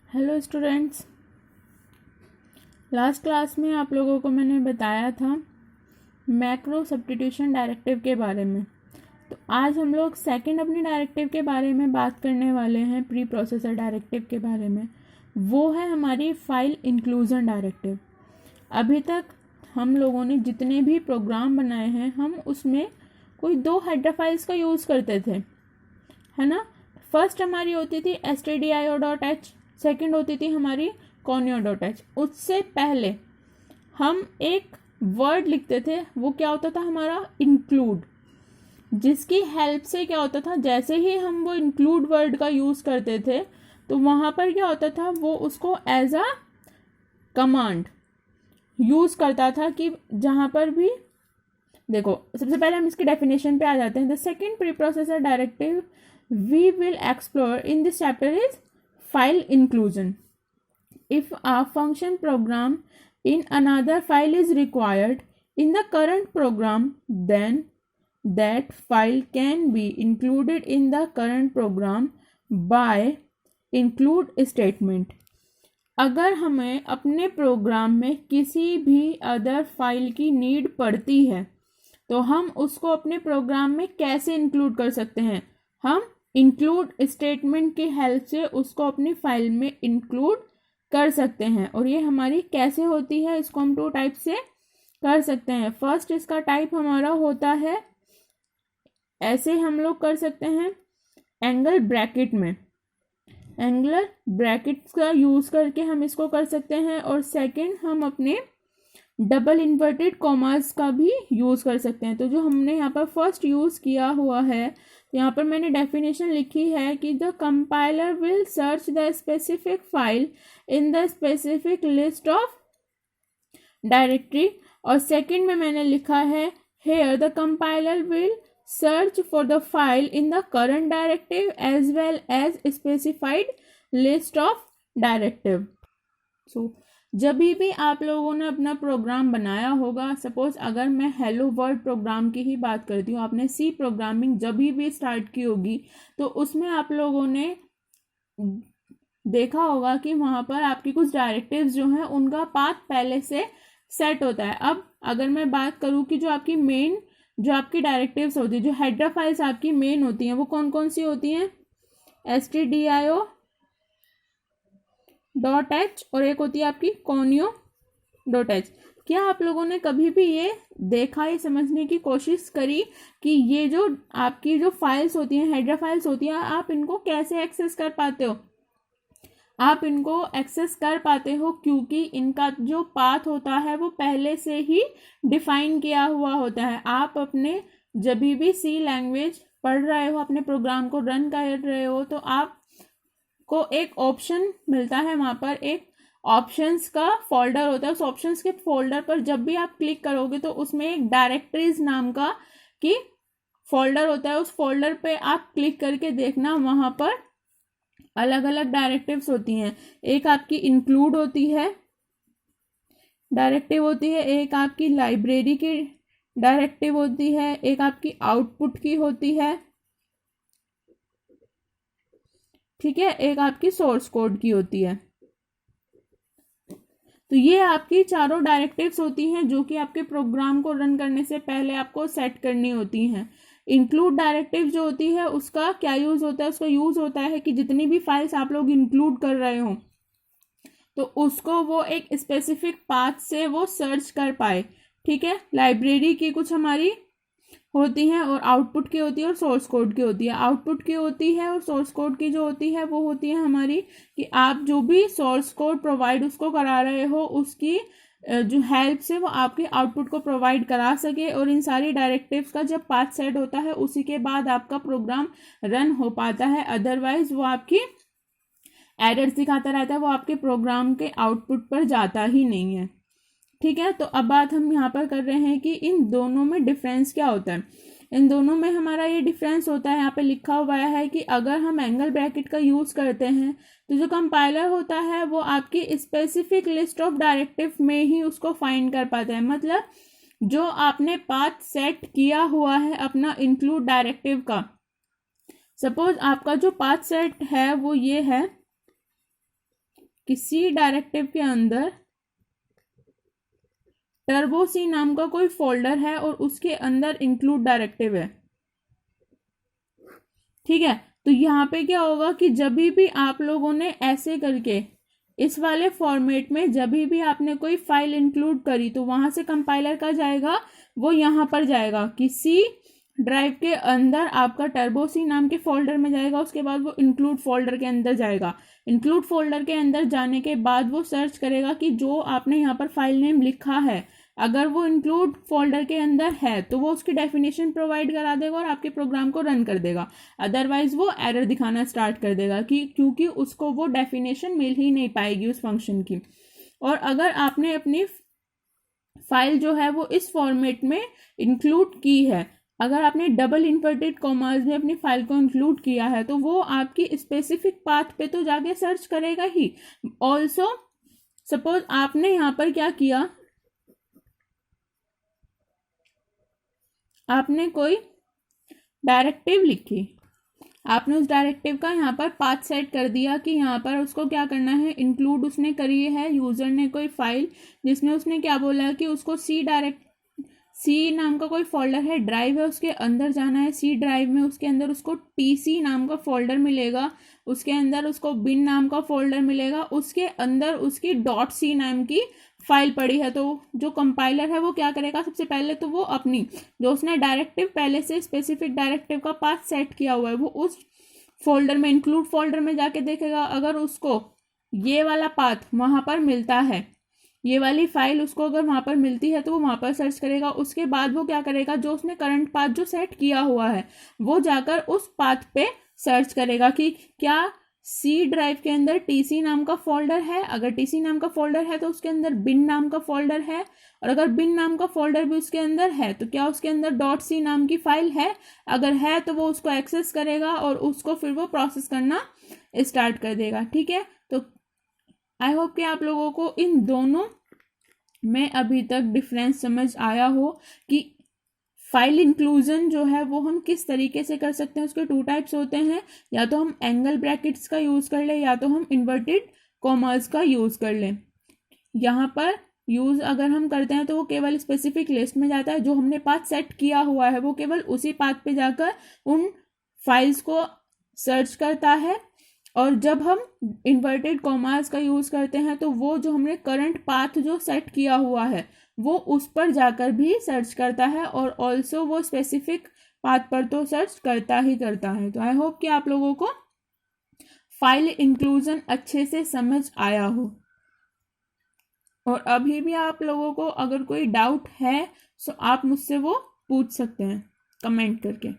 Hello students, last class में आप लोगों को मैंने बताया था मैक्रो सब्स्टिट्यूशन डायरेक्टिव के बारे में। तो आज हम लोग सेकंड अपनी डायरेक्टिव के बारे में बात करने वाले हैं, प्री प्रोसेसर डायरेक्टिव के बारे में। वो है हमारी फाइल इंक्लूजन डायरेक्टिव। अभी तक हम लोगों ने जितने भी प्रोग्राम बनाए हैं, हम उसमें कोई दो हेडर फाइल्स का यूज़ करते थे, है ना। फर्स्ट हमारी होती थी stdio.h, सेकंड होती थी हमारी conio.h। उससे पहले हम एक वर्ड लिखते थे, वो क्या होता था हमारा इंक्लूड, जिसकी हेल्प से क्या होता था, जैसे ही हम वो इंक्लूड वर्ड का यूज़ करते थे तो वहाँ पर क्या होता था, वो उसको एज अ कमांड यूज़ करता था कि जहाँ पर भी देखो। सबसे पहले हम इसकी डेफिनेशन पे आ जाते हैं। The second pre processor directive we will explore in this chapter is file inclusion. If a function program in another file is required in the current program, then that file can be included in the current program by include statement. अगर हमें अपने programme में किसी भी other file की need पड़ती है तो हम उसको अपने प्रोग्राम में कैसे इंक्लूड कर सकते हैं? हम इंक्लूड स्टेटमेंट की हेल्प से उसको अपनी फाइल में इंक्लूड कर सकते हैं। और ये हमारी कैसे होती है, इसको हम टू टाइप से कर सकते हैं। फर्स्ट इसका टाइप हमारा होता है, ऐसे हम लोग कर सकते हैं एंगल ब्रैकेट में, एंगुलर ब्रैकेट्स का यूज़ करके हम इसको कर सकते हैं। और सेकंड हम अपने डबल इन्वर्टेड कॉमास का भी यूज़ कर सकते हैं। तो जो हमने यहाँ पर फर्स्ट यूज़ किया हुआ है, तो यहाँ पर मैंने डेफिनेशन लिखी है कि the compiler will search the specific file in the specific list of directory. और सेकंड में मैंने लिखा है here the compiler will search for the file in the current directive as well as specified list of directive. So जब भी आप लोगों ने अपना प्रोग्राम बनाया होगा, सपोज अगर मैं हेलो वर्ल्ड प्रोग्राम की ही बात करती हूँ, आपने सी प्रोग्रामिंग जब भी स्टार्ट की होगी तो उसमें आप लोगों ने देखा होगा कि वहाँ पर आपकी कुछ डायरेक्टिव्स जो हैं उनका पाथ पहले से सेट होता है। अब अगर मैं बात करूँ कि जो आपकी मेन जो आपकी डायरेक्टिव्स होती है, जो हेडर फाइल्स आपकी मेन होती हैं, वो कौन कौन सी होती हैं? stdio.h और एक होती है आपकी conio.h। क्या आप लोगों ने कभी भी ये देखा, ये समझने की कोशिश करी कि ये जो आपकी जो फाइल्स होती हैं, हेडर फाइल्स होती हैं, आप इनको कैसे एक्सेस कर पाते हो? आप इनको एक्सेस कर पाते हो क्योंकि इनका जो पाथ होता है वो पहले से ही डिफाइन किया हुआ होता है। आप अपने जब भी सी लैंग्वेज पढ़ रहे हो, अपने प्रोग्राम को रन कर रहे हो, तो आपको एक ऑप्शन मिलता है, वहाँ पर एक ऑप्शंस का फोल्डर होता है। उस ऑप्शंस के फोल्डर पर जब भी आप क्लिक करोगे तो उसमें एक डायरेक्टरीज नाम का कि फोल्डर होता है। उस फोल्डर पे आप क्लिक करके देखना, वहाँ पर अलग अलग डायरेक्टिव्स होती हैं। एक आपकी इंक्लूड होती है डायरेक्टिव होती है, एक आपकी लाइब्रेरी की डायरेक्टिव होती है, एक आपकी आउटपुट की होती है, ठीक है, एक आपकी सोर्स कोड की होती है। तो ये आपकी चारों डायरेक्टिव्स होती हैं जो कि आपके प्रोग्राम को रन करने से पहले आपको सेट करनी होती हैं। इंक्लूड डायरेक्टिव जो होती है उसका क्या यूज़ होता है? उसका यूज़ होता है कि जितनी भी फाइल्स आप लोग इंक्लूड कर रहे हो तो उसको वो एक स्पेसिफिक पाथ से वो सर्च कर पाए, ठीक है। लाइब्रेरी की कुछ हमारी होती हैं और आउटपुट की होती है और सोर्स कोड की होती है। आउटपुट की होती है और सोर्स कोड की जो होती है वो होती है हमारी कि आप जो भी सोर्स कोड प्रोवाइड उसको करा रहे हो, उसकी जो हेल्प से वो आपके आउटपुट को प्रोवाइड करा सके। और इन सारी डायरेक्टिव्स का जब पाथ सेट होता है उसी के बाद आपका प्रोग्राम रन हो पाता है, अदरवाइज वो आपकी एरर्स दिखाता रहता है, वो आपके प्रोग्राम के आउटपुट पर जाता ही नहीं है, ठीक है। तो अब बात हम यहाँ पर कर रहे हैं कि इन दोनों में डिफरेंस क्या होता है। इन दोनों में हमारा ये डिफरेंस होता है, यहाँ पे लिखा हुआ है कि अगर हम एंगल ब्रैकेट का यूज़ करते हैं तो जो कंपाइलर होता है वो आपकी स्पेसिफिक लिस्ट ऑफ डायरेक्टिव में ही उसको फाइंड कर पाता है। मतलब जो आपने पाथ सेट किया हुआ है अपना इंक्लूड डायरेक्टिव का, सपोज आपका जो पाथ सेट है वो ये है कि सी डायरेक्टिव के अंदर टर्बो सी नाम का कोई फोल्डर है और उसके अंदर इंक्लूड डायरेक्टिव है। ठीक है, तो यहाँ पे क्या होगा कि जब भी आप लोगों ने ऐसे करके इस वाले फॉर्मेट में जब भी आपने कोई फाइल इंक्लूड करी तो वहां से कंपाइलर का जाएगा, वो यहाँ पर जाएगा कि सी ड्राइव के अंदर आपका टर्बो सी नाम के फोल्डर में जाएगा, उसके बाद वो इंक्लूड फोल्डर के अंदर जाएगा। इंक्लूड फोल्डर के अंदर जाने के बाद वो सर्च करेगा कि जो आपने यहाँ पर फाइल नेम लिखा है, अगर वो इंक्लूड फोल्डर के अंदर है तो वो उसकी डेफिनेशन प्रोवाइड करा देगा और आपके प्रोग्राम को रन कर देगा। अदरवाइज वो एरर दिखाना स्टार्ट कर देगा कि क्योंकि उसको वो डेफिनेशन मिल ही नहीं पाएगी उस फंक्शन की। और अगर आपने अपनी फाइल जो है वो इस फॉर्मेट में इंक्लूड की है, अगर आपने डबल इन्वर्टेड कॉमास में अपनी फाइल को इंक्लूड किया है, तो वो आपकी स्पेसिफिक पाथ पे तो जाके सर्च करेगा ही। ऑल्सो सपोज आपने यहाँ पर क्या किया, आपने कोई डायरेक्टिव लिखी, आपने उस डायरेक्टिव का यहाँ पर पाथ सेट कर दिया कि यहाँ पर उसको क्या करना है, इंक्लूड उसने करी है यूजर ने कोई फाइल जिसमें उसने क्या बोला कि उसको सी नाम का कोई फोल्डर है, ड्राइव है, उसके अंदर जाना है। सी ड्राइव में उसके अंदर उसको टीसी नाम का फोल्डर मिलेगा, उसके अंदर उसको बिन नाम का फोल्डर मिलेगा, उसके अंदर उसकी डॉट सी नाम की फाइल पड़ी है। तो जो कंपाइलर है वो क्या करेगा, सबसे पहले तो वो अपनी जो उसने डायरेक्टिव पहले से स्पेसिफिक डायरेक्टिव का पाथ सेट किया हुआ है वो उस फोल्डर में इंक्लूड फोल्डर में जाके देखेगा। अगर उसको ये वाला पाथ वहां पर मिलता है, ये वाली फाइल उसको अगर वहां पर मिलती है तो वो वहां पर सर्च करेगा। उसके बाद वो क्या करेगा, जो उसने करंट पाथ जो सेट किया हुआ है वो जाकर उस पाथ पे सर्च करेगा कि क्या सी ड्राइव के अंदर टीसी नाम का फोल्डर है। अगर टीसी नाम का फोल्डर है तो उसके अंदर बिन नाम का फोल्डर है, और अगर बिन नाम का फोल्डर भी उसके अंदर है तो क्या उसके अंदर डॉट सी नाम की फाइल है। अगर है तो वो उसको एक्सेस करेगा और उसको फिर वो प्रोसेस करना स्टार्ट कर देगा। ठीक है, तो आई होप कि आप लोगों को इन दोनों में अभी तक डिफरेंस समझ आया हो कि फाइल इंक्लूजन जो है वो हम किस तरीके से कर सकते हैं। उसके टू टाइप्स होते हैं, या तो हम एंगल ब्रैकेट्स का यूज कर ले या तो हम इन्वर्टेड कॉमर्स का यूज कर ले। यहाँ पर यूज अगर हम करते हैं तो वो केवल स्पेसिफिक लिस्ट में जाता है, जो हमने पाथ सेट किया हुआ है वो केवल उसी पाथ पे जाकर उन फाइल्स को सर्च करता है। और जब हम इन्वर्टेड कॉमास का यूज करते हैं तो वो जो हमने करंट पाथ जो सेट किया हुआ है वो उस पर जाकर भी सर्च करता है, और ऑल्सो वो स्पेसिफिक पाथ पर तो सर्च करता ही करता है। तो आई होप कि आप लोगों को फाइल इंक्लूजन अच्छे से समझ आया हो। और अभी भी आप लोगों को अगर कोई डाउट है तो आप मुझसे वो पूछ सकते हैं कमेंट करके।